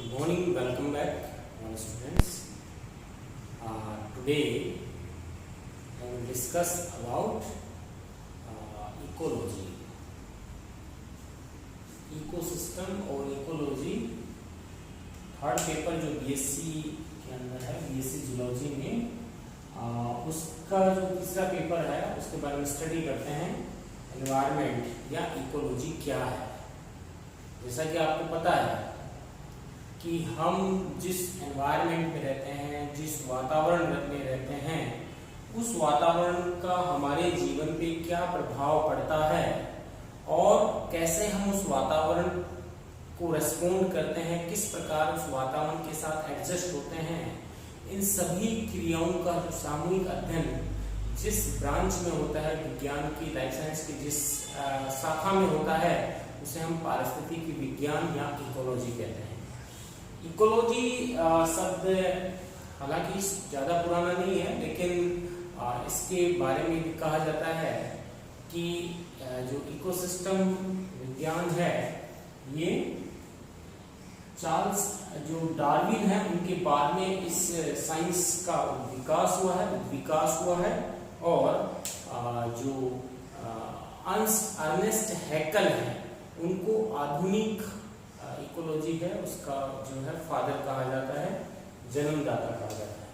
Good morning, welcome back, all students. Today I will discuss about ecology, ecosystem और ecology. Third paper जो BSc के अंदर है, BSc zoology में, उसका जो तीसरा पेपर है उसके बारे में स्टडी करते हैं। एनवायरनमेंट या इकोलॉजी क्या है। जैसा कि आपको पता है कि हम जिस एनवायरनमेंट में रहते हैं, जिस वातावरण में रहते हैं, उस वातावरण का हमारे जीवन पे क्या प्रभाव पड़ता है और कैसे हम उस वातावरण को रेस्पॉन्ड करते हैं, किस प्रकार उस वातावरण के साथ एडजस्ट होते हैं, इन सभी क्रियाओं का जो सामूहिक अध्ययन जिस ब्रांच में होता है, विज्ञान की, लाइफ साइंस की जिस शाखा में होता है, उसे हम पारिस्थितिकी विज्ञान या इकोलॉजी कहते हैं। इकोलॉजी शब्द हालांकि ज्यादा पुराना नहीं है, लेकिन इसके बारे में भी कहा जाता है कि जो इकोसिस्टम विज्ञान है, ये चार्ल्स जो डार्विन है उनके बाद में इस साइंस का विकास हुआ है और जो अर्नेस्ट हैकल है उनको आधुनिक इकोलॉजी है उसका जो है फादर कहा जाता है, जन्मदाता कहा जाता है।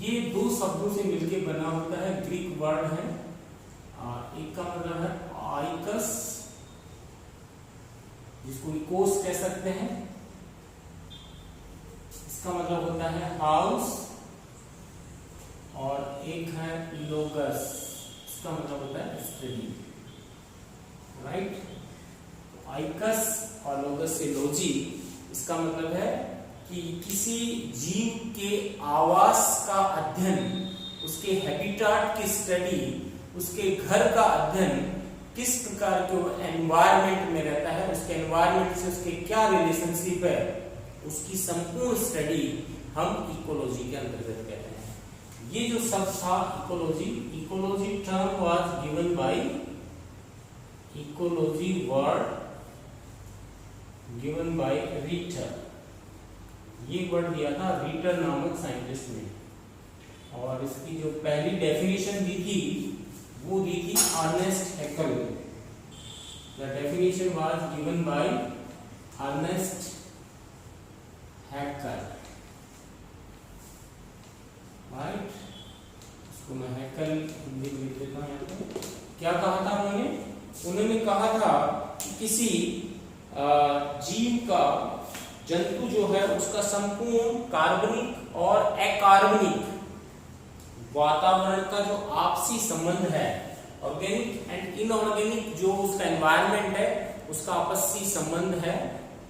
ये दो शब्दों से मिलकर बना होता है, ग्रीक वर्ड है। एक का मतलब है आइकस, जिसको इकोस कह सकते हैं, इसका मतलब होता है हाउस, और एक है लोगस, इसका मतलब होता है स्टडी, राइट। आइकस और लोगस से लॉजी, इसका मतलब है कि किसी जीव के आवास का अध्ययन, उसके हैबिटाट की स्टडी, उसके घर का अध्ययन, किस प्रकार के एनवायरनमेंट में रहता है, उसके एनवायरनमेंट से उसके क्या रिलेशनशिप है, उसकी संपूर्ण स्टडी हम इकोलॉजी के अंतर्गत कहते हैं। ये जो शब्द था ecology term was given bye ecology word given by रीटर। ये वर्ड दिया था रीटर नामक साइंटिस्ट ने, और इसकी जो पहली डेफिनेशन दी थी वो दी थी Ernest Haeckel. The definition was given by Ernest Haeckel, right. इसको मैं हैकल हिंदी में लिख देता हूं। क्या कहा था उन्होंने कहा था कि किसी जीव का, जंतु जो है उसका संपूर्ण कार्बनिक और अकार्बनिक वातावरण का जो आपसी संबंध है, ऑर्गेनिक एंड इनऑर्गेनिक जो उसका एनवायरनमेंट है, उसका आपसी संबंध है,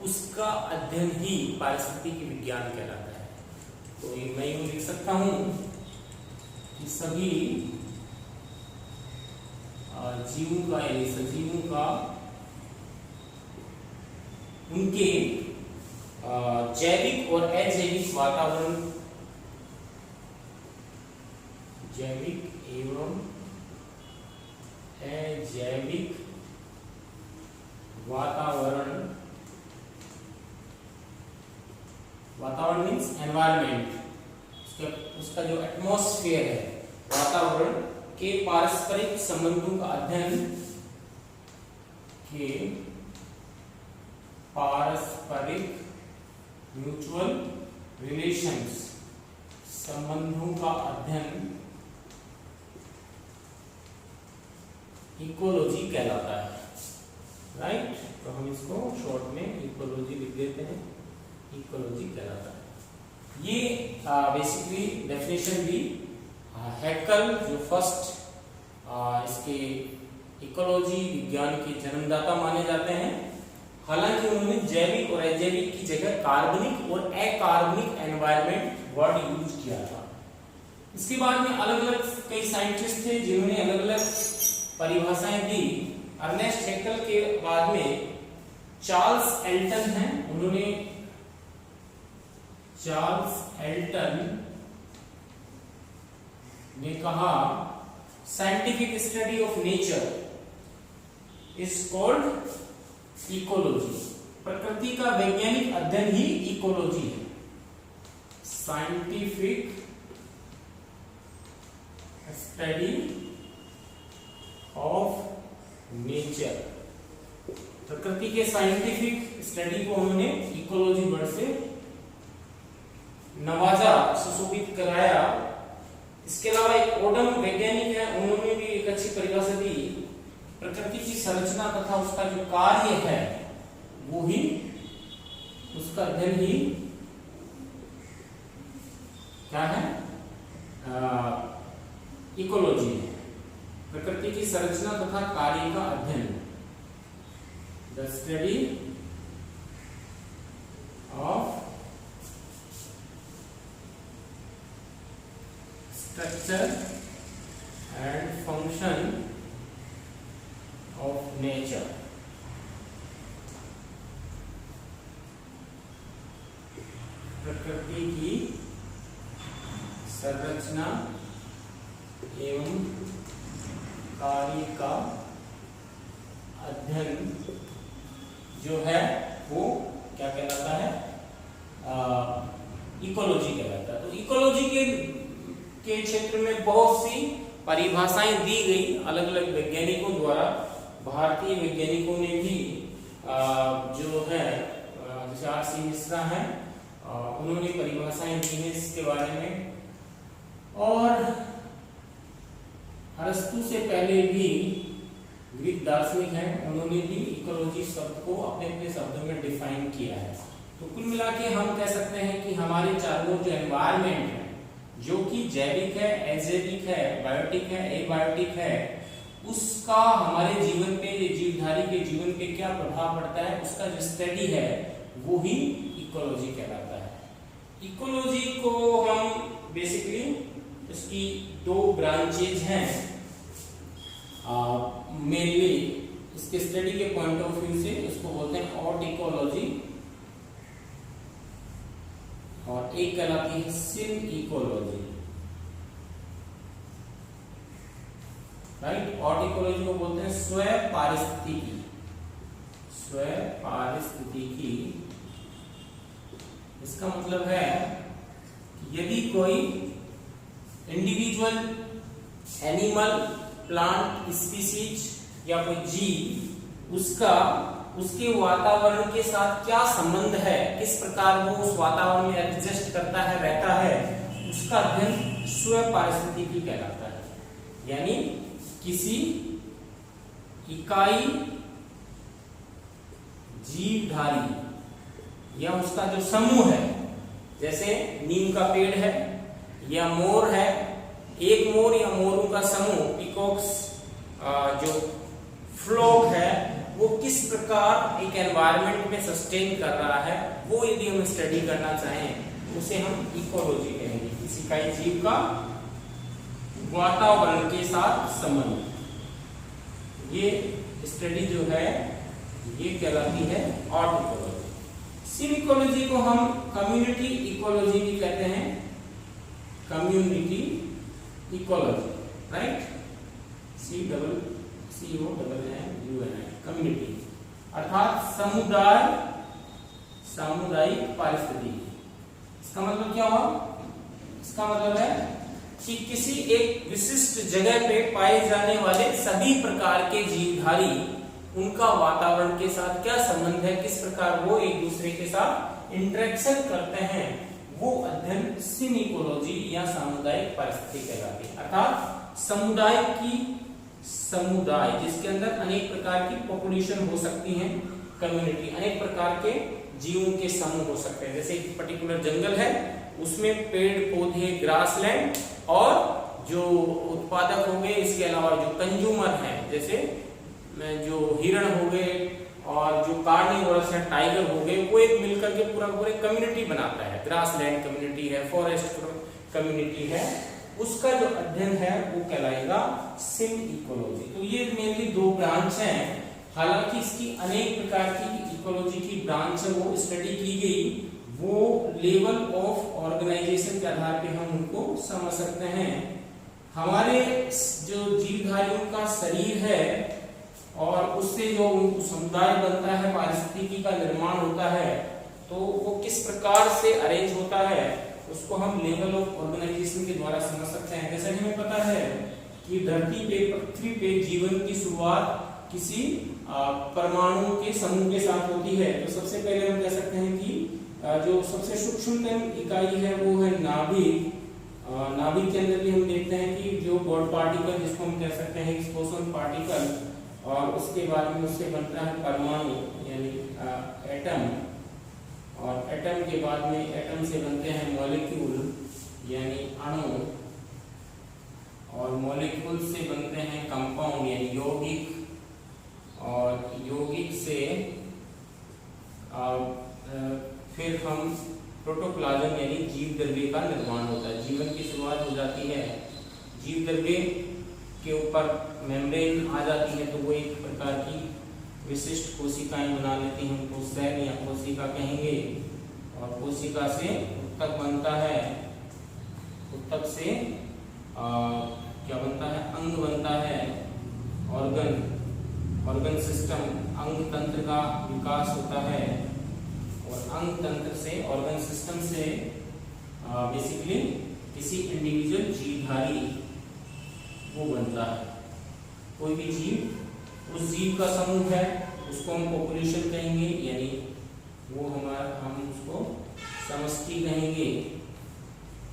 उसका अध्ययन ही पारिस्थितिकी विज्ञान कहलाता है। तो ये मैं यूं लिख सकता हूं कि सभी जीवों का यानी सजीवों का उनके जैविक और अजैविक वातावरण, जैविक एवं अजैविक वातावरण मीन्स एनवायरनमेंट, उसका जो एटमॉस्फेयर है, वातावरण के पारस्परिक संबंधों का अध्ययन, के पारस्परिक म्यूचुअल रिलेशंस, संबंधों का अध्ययन इकोलॉजी कहलाता है, राइट। तो हम इसको शॉर्ट में इकोलॉजी लिख देते हैं, इकोलॉजी कहलाता है। ये बेसिकली डेफिनेशन भी हैकल जो फर्स्ट इसके इकोलॉजी विज्ञान के जन्मदाता माने जाते हैं। हालांकि उन्होंने जैविक और अजैविक की जगह कार्बनिक और अकार्बनिक एनवायरनमेंट वर्ड यूज किया था। इसके बाद में अलग अलग कई साइंटिस्ट थे जिन्होंने अलग अलग परिभाषाएं दी। अर्नेस्ट हैकल के बाद में चार्ल्स एल्टन हैं, उन्होंने चार्ल्स एल्टन ने कहा scientific study of nature is called ecology. प्रकृति का वैज्ञानिक अध्ययन ही इकोलॉजी है। साइंटिफिक स्टडी ऑफ नेचर, प्रकृति के साइंटिफिक स्टडी को उन्होंने इकोलॉजी वर्ड से नवाजा, सुशोभित कराया। इसके अलावा एक ओडम वैज्ञानिक है, उन्होंने भी एक अच्छी परिभाषा दी, प्रकृति की संरचना तथा उसका जो कार्य है वो ही, उसका अध्ययन ही क्या है, इकोलॉजी है। प्रकृति की संरचना तथा कार्य का अध्ययन, the study of structure and function of nature. प्रकृति की संरचना एवं कार्य का अध्ययन जो है वो क्या कहलाता है, इकोलॉजी कहलाता है। तो इकोलॉजी के क्षेत्र में बहुत सी परिभाषाएं दी गई अलग अलग वैज्ञानिकों द्वारा। भारतीय वैज्ञानिकों ने भी जो है, जैसे आर.सी. मिश्रा हैं, उन्होंने परिभाषाएं दी हैं इसके बारे में। और अरस्तु से पहले भी ग्रीक दार्शनिक हैं, उन्होंने भी इकोलॉजी शब्द को अपने अपने शब्दों में डिफाइन किया है। तो कुल मिला के हम कह सकते हैं कि हमारे चारों जो एनवायरनमेंट है, जो कि जैविक है, अजैविक है, बायोटिक है, एबायोटिक है, उसका हमारे जीवन पे, जीवधारी के जीवन पे क्या प्रभाव पड़ता है, उसका जो स्टडी है वो ही इकोलॉजी कहलाता है। इकोलॉजी को हम बेसिकली, इसकी दो ब्रांचेज हैं मेनली, इसके स्टडी के पॉइंट ऑफ व्यू से इसको बोलते हैं ऑट इकोलॉजी, और एक कहलाती है सिन इकोलॉजी, राइट। ऑट इकोलॉजी को बोलते हैं स्व पारिस्थितिकी, स्व पारिस्थितिकी। इसका मतलब है कि यदि कोई इंडिविजुअल एनिमल, प्लांट स्पीसीज या कोई जीव, उसके वातावरण के साथ क्या संबंध है, किस प्रकार वो उस वातावरण में एडजस्ट करता है, रहता है, उसका अध्ययन स्व पारिस्थितिकी कहलाता है। यानी किसी इकाई जीवधारी या उसका जो समूह है, जैसे नीम का पेड़ है या मोर है, एक मोर या मोरों का समूह, पीकॉक्स जो फ्लॉक है, वो किस प्रकार एक एनवायरनमेंट में सस्टेन कर रहा है, वो यदि हम स्टडी करना चाहें उसे हम इकोलॉजी कहेंगे। किसी इकाई जीव का वातावरण के साथ संबंध, ये स्टडी जो है ये कहलाती है ऑट इकोलॉजी। सिन इकोलॉजी को हम कम्युनिटी इकोलॉजी भी कहते हैं, community ecology, right, COONUNI, community अर्थात समुदाय, सामुदायिक पारिस्थितिकी। इसका मतलब क्या हुआ? इसका मतलब है कि किसी एक विशिष्ट जगह पे पाए जाने वाले सभी प्रकार के जीवधारी, उनका वातावरण के साथ क्या संबंध है, किस प्रकार वो एक दूसरे के साथ इंटरेक्शन करते हैं, वो अध्ययन सिन इकोलॉजी या सामुदायिक पारिस्थितिकी कहलाती है। अर्थात समुदाय जिसके अंदर अनेक प्रकार की पॉपुलेशन हो सकती है, कम्युनिटी, अनेक प्रकार के जीवों के समूह हो सकते हैं। जैसे एक पर्टिकुलर जंगल है, उसमें पेड़ पौधे, ग्रासलैंड और जो उत्पादक हो गए, इसके अलावा जो कंज्यूमर हैं, जैसे जो हिरण हो गए और जो कार्निवोरस है, टाइगर हो गए, वो एक मिलकर के पूरा कम्युनिटी बनाता है। ग्रासलैंड कम्युनिटी है, फॉरेस्ट कम्युनिटी है, उसका जो अध्ययन है वो कहलाएगा सिन इकोलॉजी। तो ये मेनली दो ब्रांच हैं। हालांकि इसकी अनेक प्रकार की इकोलॉजी की ब्रांच है, वो स्टडी की गई, वो लेवल ऑफ ऑर्गेनाइजेशन के आधार पे हम उनको समझ सकते हैं। हमारे जो जीवधारियों का शरीर है और उससे जो समुदाय बनता है, पारिस्थितिकी का निर्माण होता है, तो वो किस प्रकार से अरेंज होता है उसको हम लेवल ऑफ ऑर्गेनाइजेशन के द्वारा समझ सकते हैं। जैसा कि हमें पता है कि धरती पे, पृथ्वी पे जीवन की शुरुआत किसी परमाणु के समूह के साथ होती है। तो सबसे पहले हम कह सकते हैं कि जो सबसे सूक्ष्मतम इकाई है वो है नाभिक। नाभिक के अंदर भी हम देखते हैं कि जो गॉड पार्टिकल, जिसको हम कह सकते हैं बोसॉन पार्टिकल, और उसके बाद में उससे बनता है परमाणु यानी एटम, और एटम के बाद में एटम से बनते हैं मॉलिक्यूल यानी अणु, और मॉलिक्यूल से बनते हैं कंपाउंड यानी यौगिक, और यौगिक से फिर हम प्रोटोप्लाज्म यानी जीव द्रव्य का निर्माण होता है। जीवन की शुरुआत हो जाती है, जीव द्रव्य के ऊपर मेम्ब्रेन आ जाती है, तो वो एक प्रकार की विशिष्ट कोशिकाएं बना लेती हैं, उनको सेल या कोशिका कहेंगे। और कोशिका से ऊतक बनता है, ऊतक से क्या बनता है, अंग बनता है, ऑर्गन सिस्टम, अंग तंत्र का विकास होता है, और अंग तंत्र से, ऑर्गन सिस्टम से बेसिकली किसी इंडिविजुअल जीवधारी वो बनता है। कोई भी जीव, उस जीव का समूह है, उसको हम पॉपुलेशन कहेंगे, यानी वो हम उसको समष्टि कहेंगे।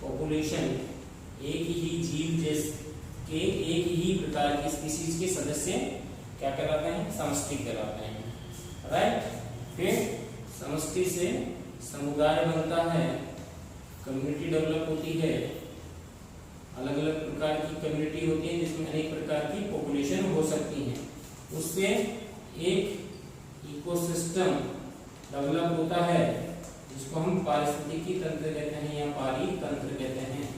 पॉपुलेशन एक ही जीव के एक ही प्रकार की स्पीशीज के सदस्य क्या कहलाते हैं, समष्टि कहलाते हैं, राइट। फिर समष्टि से समुदाय बनता है, कम्युनिटी डेवलप होती है, अलग अलग प्रकार की कम्युनिटी होती है जिसमें अनेक प्रकार की पॉपुलेशन हो सकती है। उससे एक इकोसिस्टम डेवलप होता है जिसको हम पारिस्थितिकी तंत्र कहते हैं या पारितंत्र कहते हैं।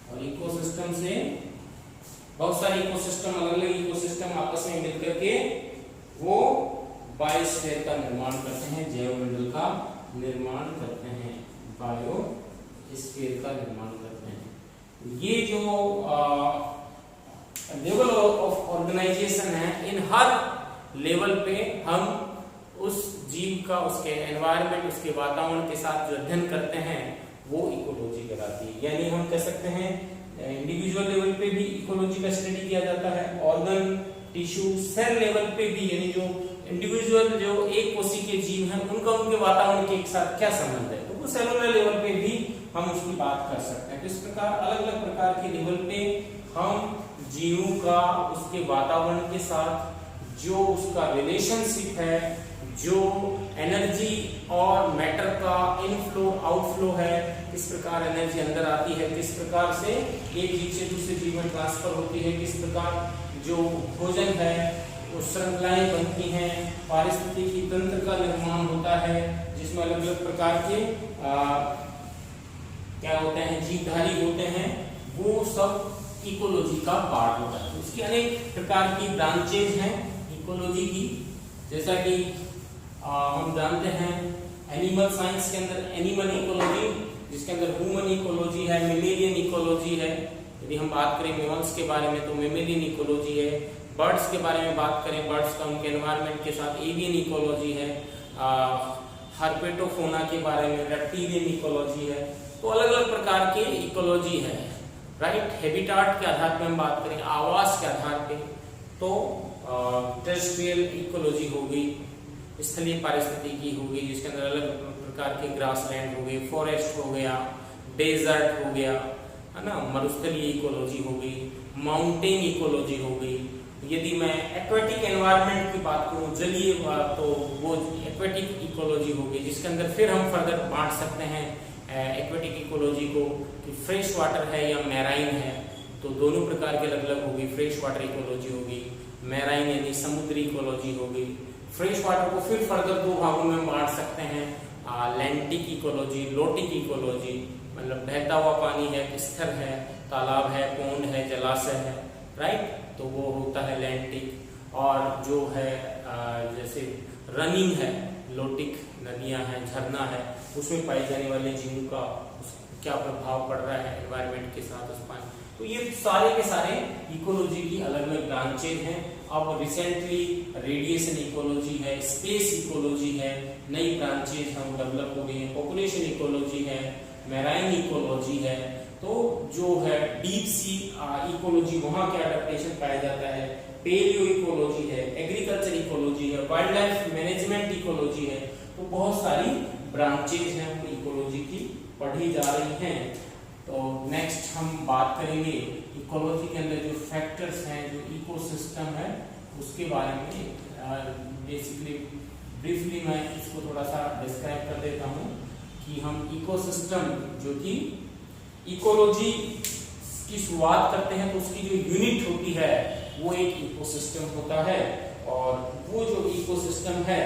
और इकोसिस्टम से बहुत सारे इकोसिस्टम, अलग अलग इकोसिस्टम आपस में मिलकर के वो बायोस्फीयर का निर्माण करते हैं, जैव मंडल का निर्माण करते हैं, बायोस्फीयर का निर्माण करते हैं। ये जो लेवल ऑफ ऑर्गेनाइजेशन है, इन हर लेवल पे हम उस जीव का, उसके एनवायरनमेंट, उसके वातावरण के साथ जो अध्ययन करते हैं वो इकोलॉजी कहलाती है। यानी हम कह सकते हैं इंडिविजुअल लेवल पे भी इकोलॉजी का स्टडी किया जाता है, ऑर्गन, टिश्यू, सेल लेवल पे भी, यानी जो इंडिविजुअल जो एक कोशी के जीव हैं उनका उनके वातावरण के एक साथ क्या संबंध है, तो वो सेलुलर लेवल पे भी हम उसकी बात कर सकते हैं। तो इस प्रकार अलग अलग प्रकार के लेवल पे हम जीवों का उसके वातावरण के साथ जो उसका रिलेशनशिप है, जो एनर्जी और मैटर का इनफ्लो आउटफ्लो है, किस प्रकार एनर्जी अंदर आती है, किस प्रकार से एक जीव से दूसरे जीव में ट्रांसफर होती है, किस प्रकार जो भोजन है वो श्रृंखलाएं बनती हैं, पारिस्थितिकी तंत्र का निर्माण होता है जिसमें अलग अलग प्रकार के क्या होते हैं, जीवधारी होते हैं, वो सब इकोलॉजी का पार्ट होता है। उसकी अनेक प्रकार की ब्रांचेज हैं इकोलॉजी की, जैसा कि हम जानते हैं एनिमल साइंस के अंदर एनिमल इकोलॉजी, जिसके अंदर ह्यूमन इकोलॉजी है, मेमेलियन इकोलॉजी है। यदि हम बात करें मेमल्स के बारे में तो मेमेलियन इकोलॉजी है। बर्ड्स के बारे में बात करें, बर्ड्स का उनके एनवायरनमेंट के साथ एवियन इकोलॉजी है। हर्पेटोफोना के बारे में रेप्टिलियन इकोलॉजी है। तो अलग अलग प्रकार के इकोलॉजी है, राइट। हैबिटाट के आधार पर हम बात करें, आवास के आधार पे, तो टेरेस्ट्रियल इकोलॉजी होगी, स्थलीय पारिस्थितिकी होगी जिसके अंदर अलग प्रकार के ग्रासलैंड हो गए, फॉरेस्ट हो गया, डेजर्ट हो गया, है ना, मरुस्थलीय इकोलॉजी हो गई, माउंटेन इकोलॉजी हो गई। यदि मैं एक्वेटिक एनवायरनमेंट की बात करूं, जलीय बात, तो वो एक्वेटिक इकोलॉजी होगी जिसके अंदर फिर हम फर्दर बांट सकते हैं एक्वेटिक इकोलॉजी को कि फ्रेश वाटर है या मैराइन है, तो दोनों प्रकार के अलग अलग होगी। फ्रेश वाटर इकोलॉजी होगी, मैराइन यानी समुद्री इकोलॉजी होगी। फ्रेश वाटर को फिर फर्दर दो भागों में बांट सकते हैं, लैंटिक इकोलॉजी, लोटिक इकोलॉजी, मतलब बहता हुआ पानी है, स्थिर है, तालाब है, पोंड है, जलाशय है, राइट, तो वो होता है लैंटिक। और जो है जैसे रनिंग है, लोटिक, नदियां हैं, झरना है, उसमें पाए जाने वाले जीवों का क्या प्रभाव पड़ रहा है एनवायरनमेंट के साथ उस पानी। तो ये सारे के सारे इकोलॉजी की अलग अलग ब्रांचेज हैं अब रिसेंटली रेडिएशन इकोलॉजी है, स्पेस इकोलॉजी है, नई ब्रांचेज हम डेवलप हो गई हैं, पॉपुलेशन इकोलॉजी है, मैराइन इकोलॉजी है। तो जो है डीप सी इकोलॉजी, वहां क्या अडेप्टेशन पाया जाता है, पेलियो इकोलॉजी है, एग्रीकल्चर इकोलॉजी है, वाइल्ड लाइफ मैनेजमेंट इकोलॉजी है। तो बहुत सारी ब्रांचेज हैं वो इकोलॉजी की पढ़ी जा रही हैं। तो नेक्स्ट हम बात करेंगे इकोलॉजी के अंदर जो फैक्टर्स हैं, जो इकोसिस्टम है उसके बारे में। बेसिकली ब्रीफली मैं इसको थोड़ा सा डिस्क्राइब कर देता हूँ कि हम इकोसिस्टम, जो कि इकोलॉजी की शुरुआत करते हैं तो उसकी जो यूनिट होती है वो एक इकोसिस्टम होता है। और वो जो इकोसिस्टम है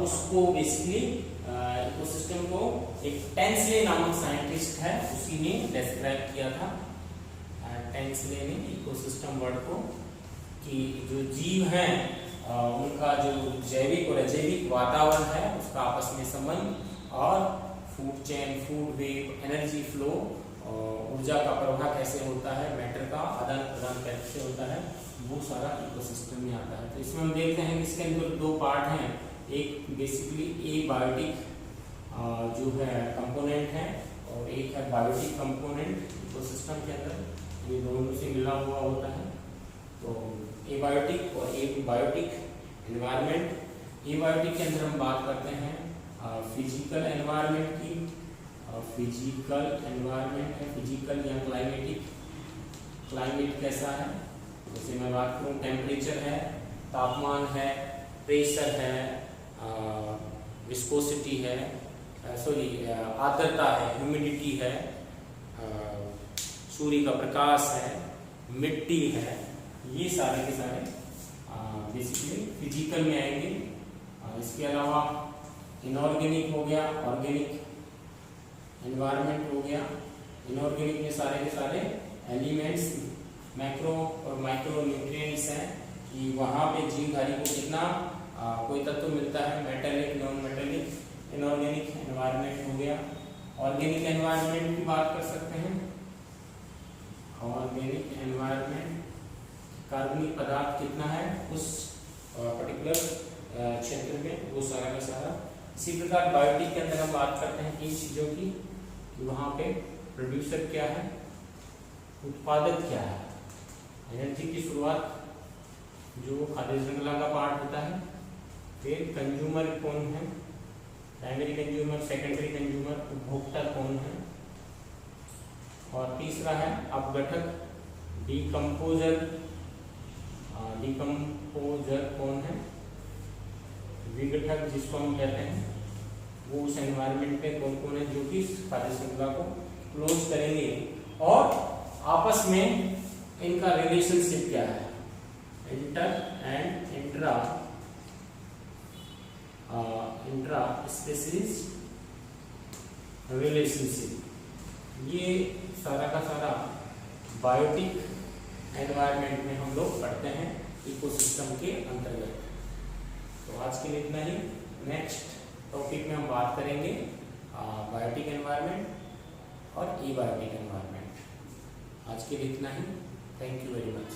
उसको बेसिकली इकोसिस्टम को एक टेंसले नामक साइंटिस्ट है, उसी ने डिस्क्राइब किया था। टेंसले ने इकोसिस्टम वर्ड को, कि जो जीव हैं उनका जो जैविक और अजैविक वातावरण है उसका आपस में संबंध, और food chain, food web, energy flow, ऊर्जा का प्रवाह कैसे होता है, मैटर का आदान प्रदान कैसे होता है, वो सारा इकोसिस्टम में आता है। तो इसमें हम देखते हैं कि इसके अंदर दो पार्ट हैं। एक बेसिकली एबायोटिक जो है कंपोनेंट है, और एक है बायोटिक कंपोनेंट इकोसिस्टम के अंदर, ये दोनों से मिला हुआ होता है। तो एबायोटिक और एबायोटिक एनवायरनमेंट। एबायोटिक के अंदर हम बात करते हैं फिजिकल एनवायरनमेंट की। फिजिकल एनवायरनमेंट है, फिजिकल या क्लाइमेटिक। क्लाइमेट कैसा है, जैसे मैं बात करूँ टेम्परेचर है, तापमान है, प्रेशर है, विस्कोसिटी है, आर्द्रता है, ह्यूमिडिटी है, सूर्य का प्रकाश है, मिट्टी है, ये सारे के सारे बेसिकली फिजिकल में आएंगे। इसके अलावा इनऑर्गेनिक हो गया, ऑर्गेनिक एनवायरनमेंट हो गया। इनऑर्गेनिक में सारे के सारे एलिमेंट्स, मैक्रो और माइक्रो न्यूट्रिएंट्स हैं, कि वहाँ पे जीवधारी को कितना कोई तत्व मिलता है, metallic, non metallic. Inorganic environment हो गया। ऑर्गेनिक एनवायरनमेंट की बात कर सकते हैं। ऑर्गेनिक एनवायरनमेंट, कार्बनिक पदार्थ कितना है उस पर्टिकुलर क्षेत्र में, वो सारा का सारा। इसी प्रकार बायोटिक के अंदर हम बात करते हैं इन चीजों की, कि वहाँ पे प्रोड्यूसर क्या है, उत्पादक क्या है, एनर्जी की शुरुआत जो खाद्य श्रृंखला का पार्ट होता है। फिर कंज्यूमर कौन है, प्राइमरी कंज्यूमर, सेकेंडरी कंज्यूमर, उपभोक्ता कौन है। और तीसरा है अपघटक, डिकम्पोजर, डिकम्पोजर कौन है, विघटक जिसको हम कहते हैं, वो उस एनवायरनमेंट में कौन कौन है जो कि खाद्य श्रृंखला को क्लोज करेंगे। और आपस में इनका रिलेशनशिप क्या है, inter and intra species relationship. ये सारा का सारा बायोटिक एनवायरनमेंट में हम लोग पढ़ते हैं इकोसिस्टम के अंतर्गत। तो आज के लिए इतना ही। नेक्स्ट टॉपिक में हम बात करेंगे बायोटिक एनवायरनमेंट और एबायोटिक एनवायरनमेंट। आज के लिए इतना ही। Thank you very much.